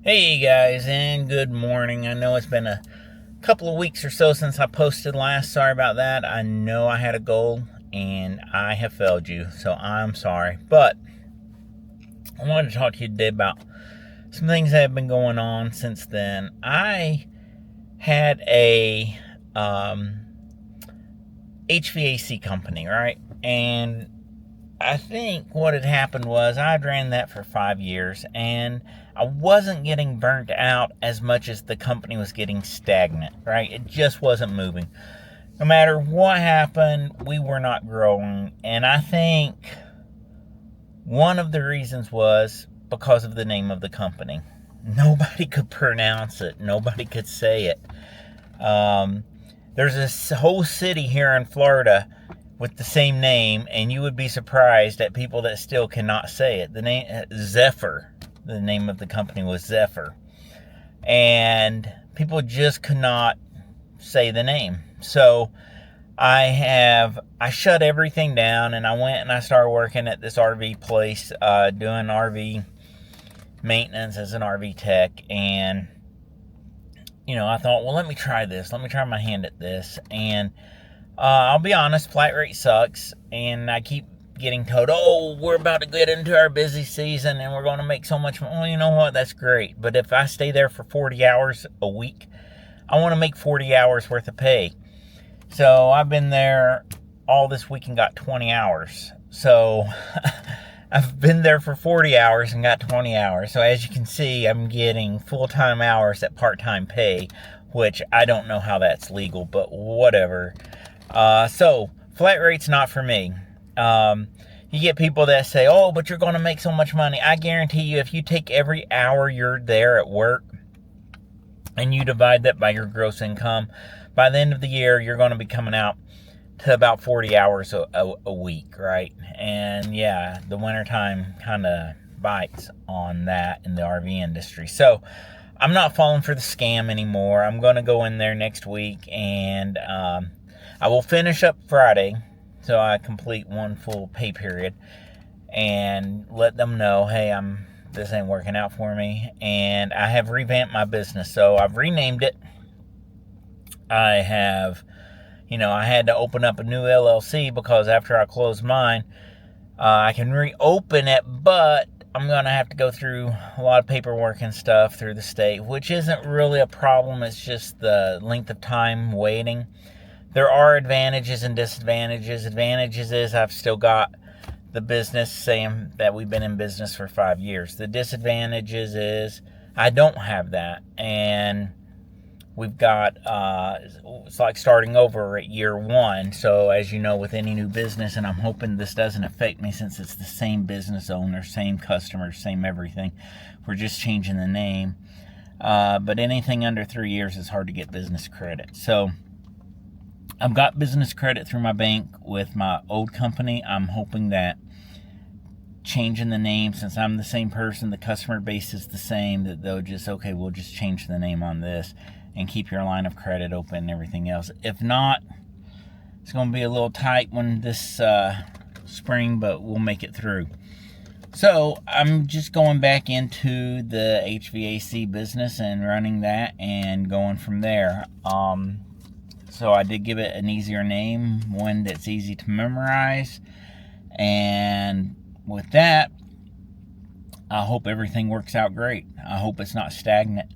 Hey guys, and good morning. I know it's been a couple of weeks or so since I posted last. Sorry about that. I know I had a goal and I have failed you, so I'm sorry. But I wanted to talk to you today about some things that have been going on since then. I had a HVAC company, right? And I think what had happened was I'd ran that for 5 years and I wasn't getting burnt out as much as the company was getting stagnant, right? It just wasn't moving. No matter what happened, we were not growing. And I think one of the reasons was because of the name of the company. Nobody could pronounce it, nobody could say it. There's this whole city here in Florida with the same name, and you would be surprised at people that still cannot say it. The name Zephyr, the name of the company was Zephyr, and people just could not say the name. So I shut everything down, and I went and I started working at this RV place, doing RV maintenance as an RV tech. And I thought, well, let me try this. Let me try my hand at this. And I'll be honest, flat rate sucks, and I keep getting told, oh, we're about to get into our busy season and we're going to make so much money. Well, you know what? That's great. But if I stay there for 40 hours a week, I want to make 40 hours worth of pay. So I've been there all this week and got 20 hours. So I've been there for 40 hours and got 20 hours. So as you can see, I'm getting full-time hours at part-time pay, which I don't know how that's legal, but whatever. So flat rate's not for me. You get people that say, oh, but you're going to make so much money. I guarantee you, if you take every hour you're there at work and you divide that by your gross income, by the end of the year, you're going to be coming out to about 40 hours a week, right? And yeah, the wintertime kind of bites on that in the RV industry. So I'm not falling for the scam anymore. I'm going to go in there next week, and I will finish up Friday, so I complete one full pay period, and let them know, hey, this ain't working out for me. And I have revamped my business, so I've renamed it. I had to open up a new LLC because after I closed mine, I can reopen it, but I'm going to have to go through a lot of paperwork and stuff through the state, which isn't really a problem. It's just the length of time waiting. There are advantages and disadvantages. Advantages is I've still got the business saying that we've been in business for 5 years. The disadvantages is I don't have that. And we've got, it's like starting over at year one. So as you know, with any new business, and I'm hoping this doesn't affect me since it's the same business owner, same customers, same everything. We're just changing the name. But anything under 3 years is hard to get business credit. So I've got business credit through my bank with my old company. I'm hoping that changing the name, since I'm the same person, the customer base is the same, that they'll just, okay, we'll just change the name on this and keep your line of credit open and everything else. If not, it's going to be a little tight when this spring, but we'll make it through. So I'm just going back into the HVAC business and running that and going from there. So I did give it an easier name, one that's easy to memorize. And with that, I hope everything works out great. I hope it's not stagnant.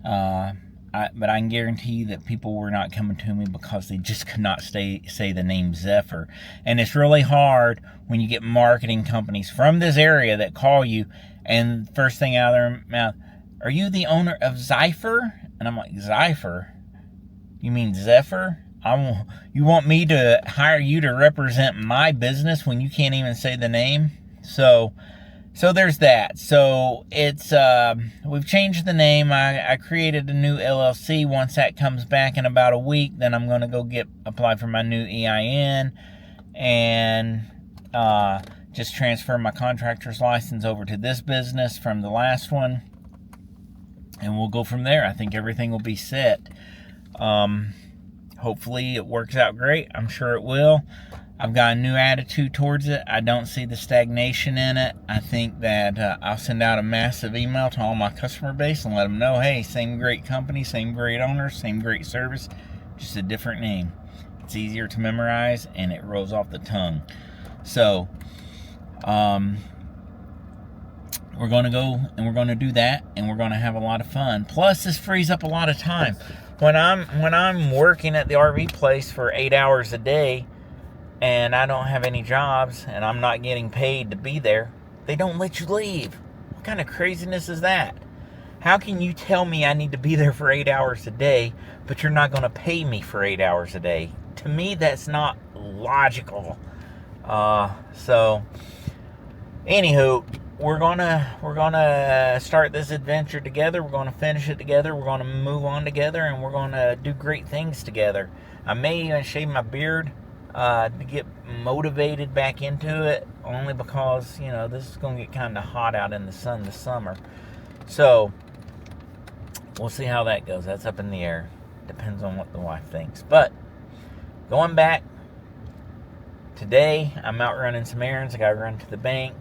But I can guarantee you that people were not coming to me because they just could not say the name Zephyr. And it's really hard when you get marketing companies from this area that call you, and first thing out of their mouth, are you the owner of Zephyr? And I'm like, Zephyr? You mean Zephyr? You want me to hire you to represent my business when you can't even say the name? So there's that. So it's we've changed the name. I created a new LLC. Once that comes back in about a week, then I'm going to go apply for my new EIN and just transfer my contractor's license over to this business from the last one, and we'll go from there. I think everything will be set. Hopefully it works out great. I'm sure it will. I've got a new attitude towards it. I don't see the stagnation in it. I think that I'll send out a massive email to all my customer base and let them know, hey, same great company, same great owner, same great service, just a different name. It's easier to memorize and it rolls off the tongue. So, we're going to go and we're going to do that, and we're going to have a lot of fun. Plus, this frees up a lot of time. When I'm working at the RV place for 8 hours a day, and I don't have any jobs, and I'm not getting paid to be there, they don't let you leave. What kind of craziness is that? How can you tell me I need to be there for 8 hours a day, but you're not going to pay me for 8 hours a day? To me, that's not logical. So, anywho, we're gonna start this adventure together. We're gonna finish it together. We're gonna move on together, and we're gonna do great things together. I may even shave my beard to get motivated back into it, only because this is gonna get kind of hot out in the sun this summer. So we'll see how that goes. That's up in the air. Depends on what the wife thinks. But going back today, I'm out running some errands. I got to run to the bank.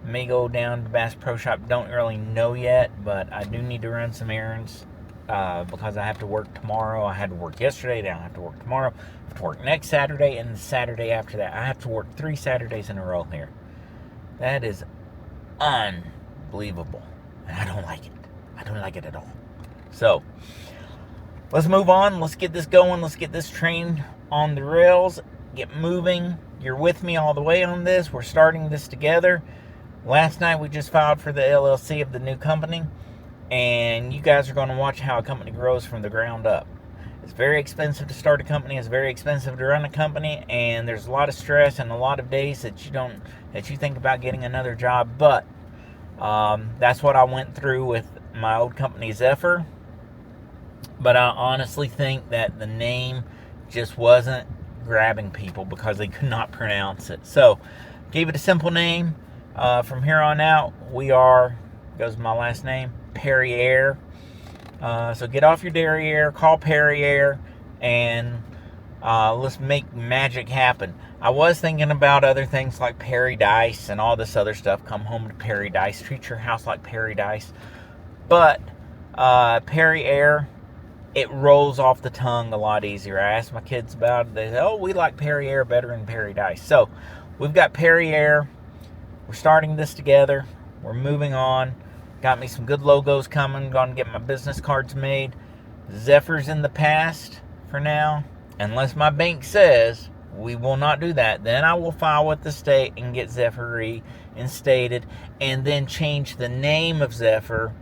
May go down to Bass Pro Shop. Don't really know yet, but I do need to run some errands because I have to work tomorrow. I had to work yesterday. Then I have to work tomorrow. I have to work next Saturday and the Saturday after that. I have to work 3 Saturdays in a row here. That is unbelievable, and I don't like it. I don't like it at all. So let's move on. Let's get this going. Let's get this train on the rails. Get moving. You're with me all the way on this. We're starting this together. Last night we just filed for the LLC of the new company, and you guys are going to watch how a company grows from the ground up. It's very expensive to start a company. It's very expensive to run a company, and there's a lot of stress and a lot of days that you think about getting another job. But that's what I went through with my old company, Zephyr. But I honestly think that the name just wasn't grabbing people because they could not pronounce it. So gave it a simple name. From here on out, goes my last name, Perrier. So get off your derriere, call Perrier, and let's make magic happen. I was thinking about other things like Paradise and all this other stuff. Come home to Paradise. Treat your house like Paradise. But Perrier, it rolls off the tongue a lot easier. I asked my kids about it. They say, oh, we like Perrier better than Paradise. So we've got Perrier. We're starting this together. We're moving on. Got me some good logos coming. Going to get my business cards made. Zephyr's in the past for now. Unless my bank says we will not do that. Then I will file with the state and get Zephyr reinstated. And then change the name of Zephyr.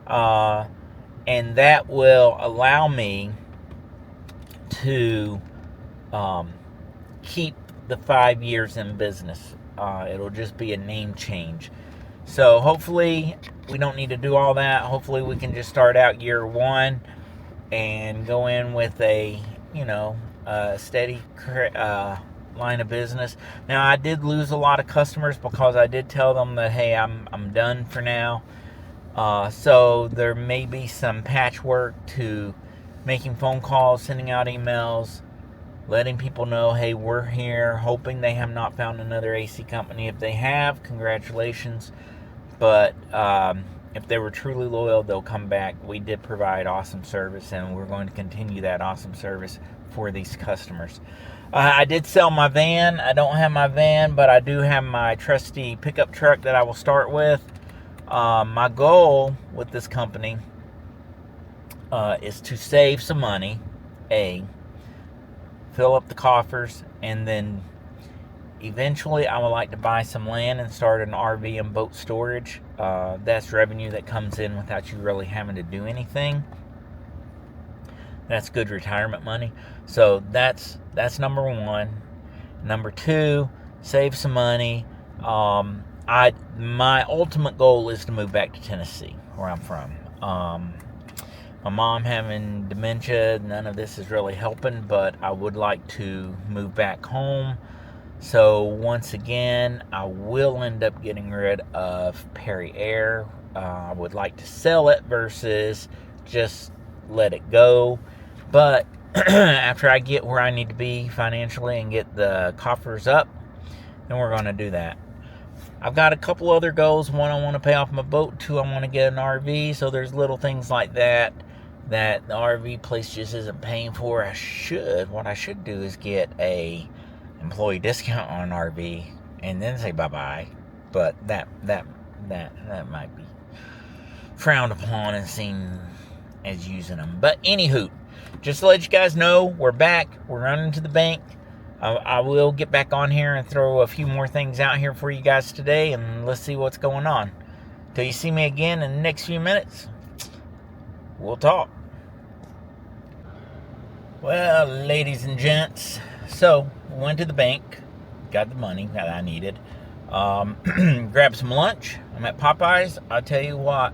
And that will allow me to keep the 5 years in business. It'll just be a name change. So hopefully we don't need to do all that. Hopefully we can just start out year 1 and go in with a steady line of business. Now, I did lose a lot of customers because I did tell them that, hey, I'm done for now. So there may be some patchwork to making phone calls, sending out emails, letting people know, hey, we're here, hoping they have not found another AC company. If they have, congratulations. But if they were truly loyal, they'll come back. We did provide awesome service, and we're going to continue that awesome service for these customers. I did sell my van. I don't have my van, but I do have my trusty pickup truck that I will start with. My goal with this company is to save some money, fill up the coffers, and then eventually I would like to buy some land and start an RV and boat storage. That's revenue that comes in without you really having to do anything. That's good retirement money. So that's number 1. Number 2, save some money. My ultimate goal is to move back to Tennessee, where I'm from. My mom having dementia, none of this is really helping, but I would like to move back home. So once again, I will end up getting rid of Perrier. I would like to sell it versus just let it go. But after I get where I need to be financially and get the coffers up, then we're going to do that. I've got a couple other goals. One, I want to pay off my boat. Two, I want to get an RV. So there's little things like that the RV place just isn't paying for. What I should do is get a employee discount on an RV and then say bye-bye. But that might be frowned upon and seen as using them. But anywho, just to let you guys know, we're back. We're running to the bank. I will get back on here and throw a few more things out here for you guys today, and let's see what's going on. Till you see me again in the next few minutes, we'll talk. Well, ladies and gents, so went to the bank, got the money that I needed, grabbed some lunch. I'm at Popeyes. I'll tell you what,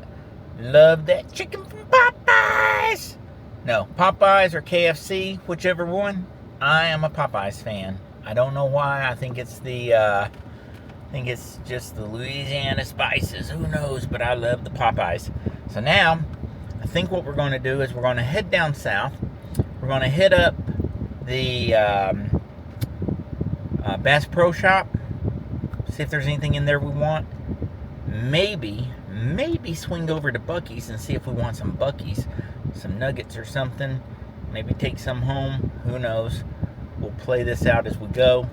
love that chicken from Popeyes. No, Popeyes or KFC, whichever one. I am a Popeyes fan. I don't know why. I think it's just the Louisiana spices. Who knows? But I love the Popeyes. So now, I think what we're going to do is we're going to head down south. We're going to hit up the Bass Pro Shop. See if there's anything in there we want. Maybe swing over to Buc-ee's and see if we want some Buc-ee's, some nuggets or something. Maybe take some home. Who knows? We'll play this out as we go.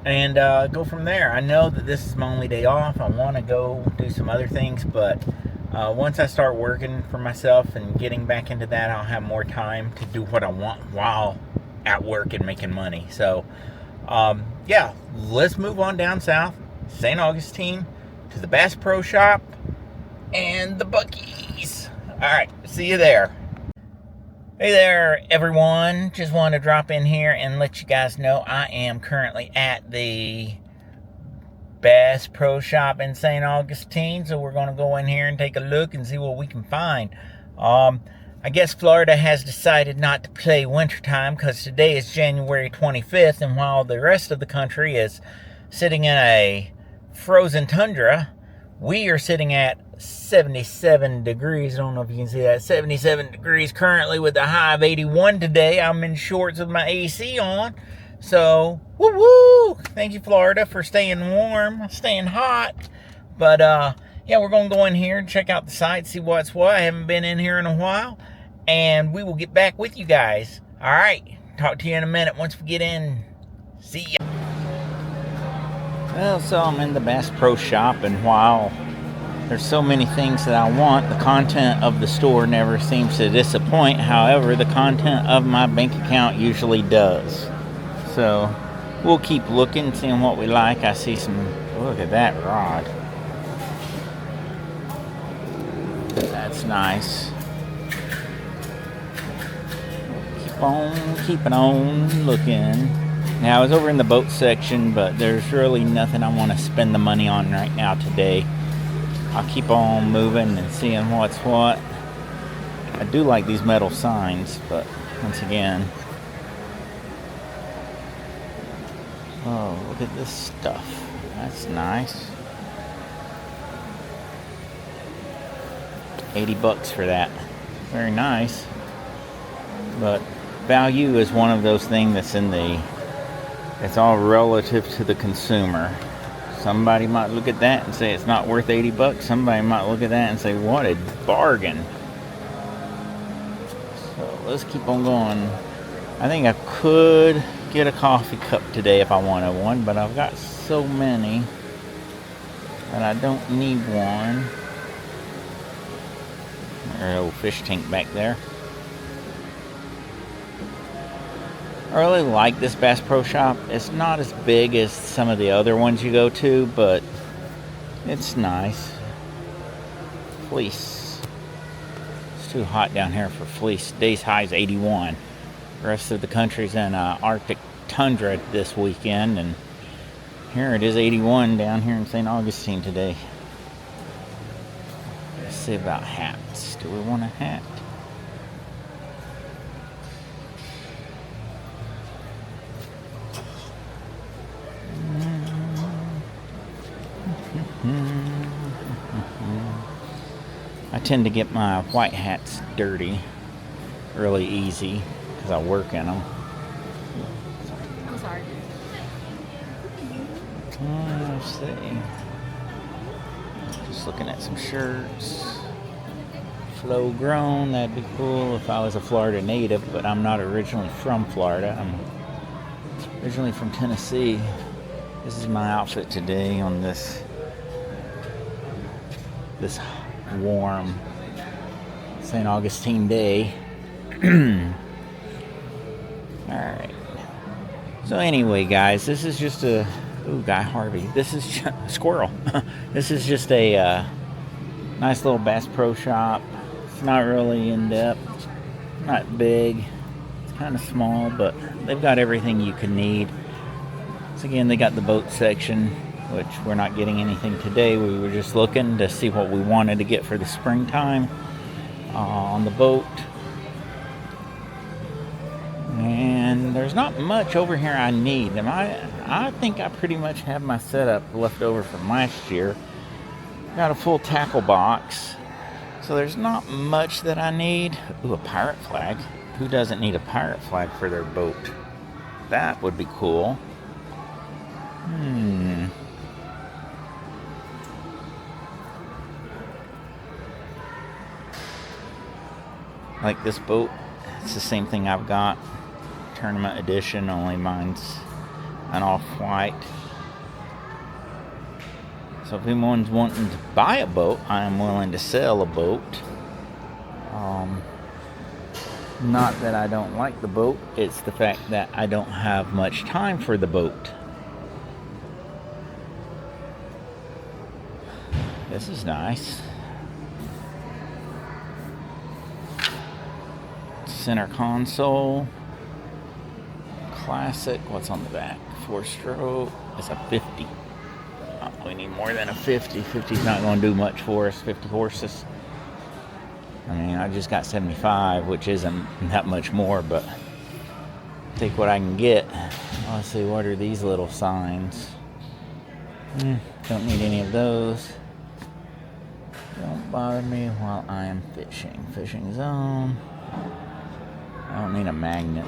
And go from there. I know that this is my only day off. I want to go do some other things. But once I start working for myself and getting back into that, I'll have more time to do what I want while at work and making money. So, yeah. Let's move on down south. St. Augustine to the Bass Pro Shop and the Buc-ee's. Alright. See you there. Hey there, everyone. Just wanted to drop in here and let you guys know I am currently at the Bass Pro Shop in St. Augustine. So we're going to go in here and take a look and see what we can find. I guess Florida has decided not to play wintertime because today is January 25th. And while the rest of the country is sitting in a frozen tundra, we are sitting at 77 degrees. I don't know if you can see that. 77 degrees currently with a high of 81 today. I'm in shorts with my AC on. So, woo-woo! Thank you, Florida, for staying warm, staying hot. But, yeah, we're going to go in here and check out the site, see what's what. I haven't been in here in a while. And we will get back with you guys. All right. Talk to you in a minute once we get in. See ya. Well, so I'm in the Bass Pro Shop, and while there's so many things that I want, the content of the store never seems to disappoint. However, the content of my bank account usually does. So, we'll keep looking, seeing what we like. I see some, look at that rod. That's nice. Keeping on looking. Now, I was over in the boat section, but there's really nothing I want to spend the money on right now today. I'll keep on moving and seeing what's what. I do like these metal signs, but once again, oh, look at this stuff. That's nice. $80 for that. Very nice. But value is one of those things that's it's all relative to the consumer. Somebody might look at that and say it's not worth $80. Somebody might look at that and say, what a bargain. So let's keep on going. I think I could get a coffee cup today if I wanted one, but I've got so many that I don't need one. There's an old fish tank back there. I really like this Bass Pro Shop. It's not as big as some of the other ones you go to, but it's nice. Fleece. It's too hot down here for fleece. Today's high is 81. The rest of the country's in Arctic tundra this weekend, and here it is 81 down here in St. Augustine today. Let's see about hats. Do we want a hat? I tend to get my white hats dirty really easy because I work in them. I'm sorry. Let's see. Just looking at some shirts. Flow grown, that'd be cool if I was a Florida native, but I'm not originally from Florida. I'm originally from Tennessee. This is my outfit today on this warm St. Augustine day. Alright. So anyway, guys, this is just a... Ooh, Guy Harvey. This is... Squirrel. This is just a nice little Bass Pro Shop. It's not really in-depth. Not big. It's kind of small, but they've got everything you could need. So again, they got the boat section, which we're not getting anything today. We were just looking to see what we wanted to get for the springtime on the boat. And there's not much over here I need. And I think I pretty much have my setup left over from last year. Got a full tackle box. So there's not much that I need. Ooh, a pirate flag. Who doesn't need a pirate flag for their boat? That would be cool. Like this boat, it's the same thing I've got. Tournament edition, only mine's an off-white. So if anyone's wanting to buy a boat, I am willing to sell a boat. Not that I don't like the boat, it's the fact that I don't have much time for the boat. This is nice. Center console. Classic. What's on the back? 4-stroke. It's a 50. Oh, we need more than a 50. 50's not going to do much for us. 50 horses. I mean, I just got 75, which isn't that much more, but take what I can get. Let's see, what are these little signs? Don't need any of those. Don't bother me while I am fishing. Fishing zone. I don't need a magnet.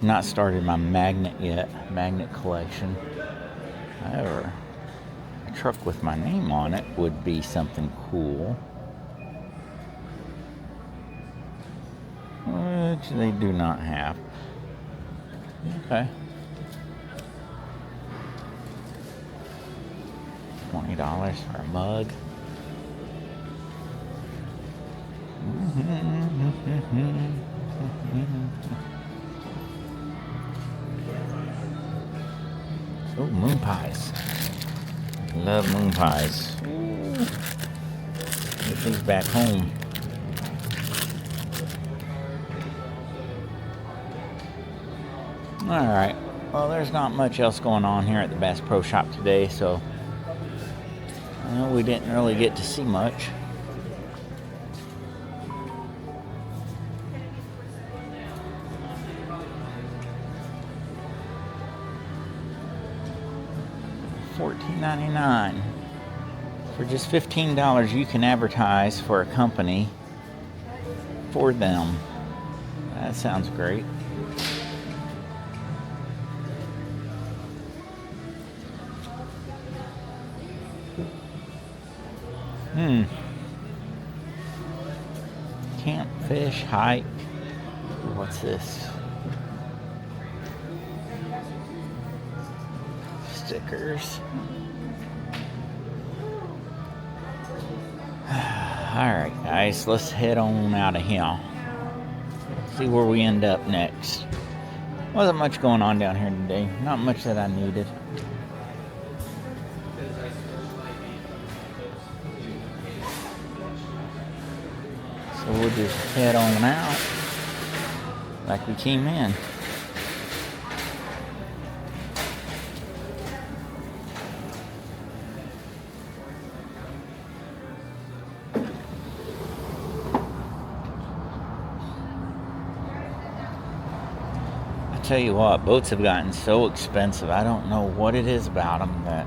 Not started my magnet yet. Magnet collection. However, a truck with my name on it would be something cool. Which they do not have. Okay. $20 for a mug. Oh, moon pies. Love moon pies. Get these back home. Alright, well, there's not much else going on here at the Bass Pro Shop today, so we didn't really get to see much. $14.99. For just $15, you can advertise for a company for them. That sounds great. Camp, fish, hike. What's this? Stickers. Alright, guys, let's head on out of here. See where we end up next. Wasn't much going on down here today. Not much that I needed. So we'll just head on out like we came in. I tell you what, boats have gotten so expensive. I don't know what it is about them that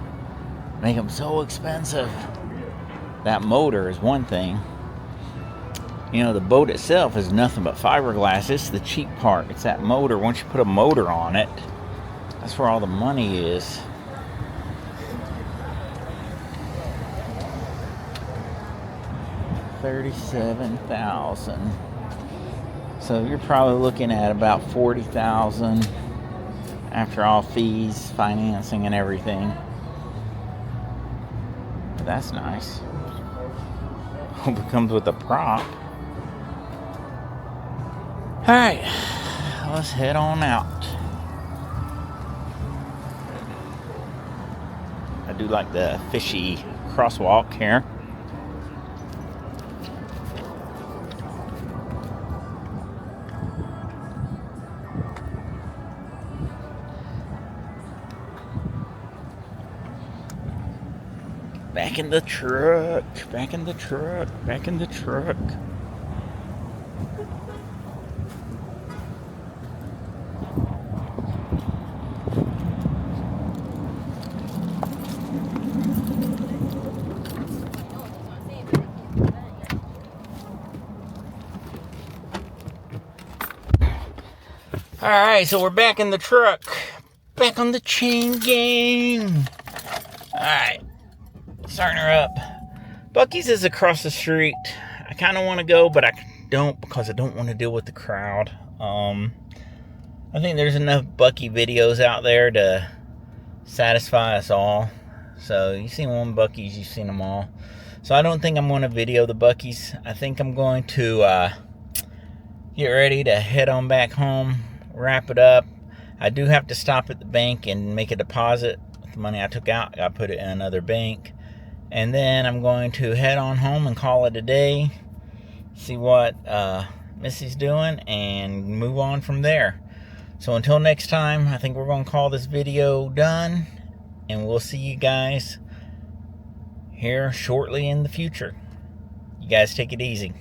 make them so expensive. That motor is one thing. You know, the boat itself is nothing but fiberglass. It's the cheap part. It's that motor. Once you put a motor on it, that's where all the money is. $37,000. So you're probably looking at about $40,000 after all fees, financing, and everything. But that's nice. Hope it comes with a prop. Alright, let's head on out. I do like the fishy crosswalk here. Back in the truck, back in the truck, back in the truck. Alright, so we're back in the truck. Back on the chain gang. Alright. Starting her up. Buc-ee's is across the street. I kind of want to go, but I don't because I don't want to deal with the crowd. I think there's enough Buc-ee videos out there to satisfy us all. So you seen one Buc-ee's, you've seen them all. So I don't think I'm going to video the Buc-ee's. I think I'm going to get ready to head on back home, wrap it up. I do have to stop at the bank and make a deposit. The money I took out, I put it in another bank. And then I'm going to head on home and call it a day. See what Missy's doing and move on from there. So until next time, I think we're going to call this video done. And we'll see you guys here shortly in the future. You guys take it easy.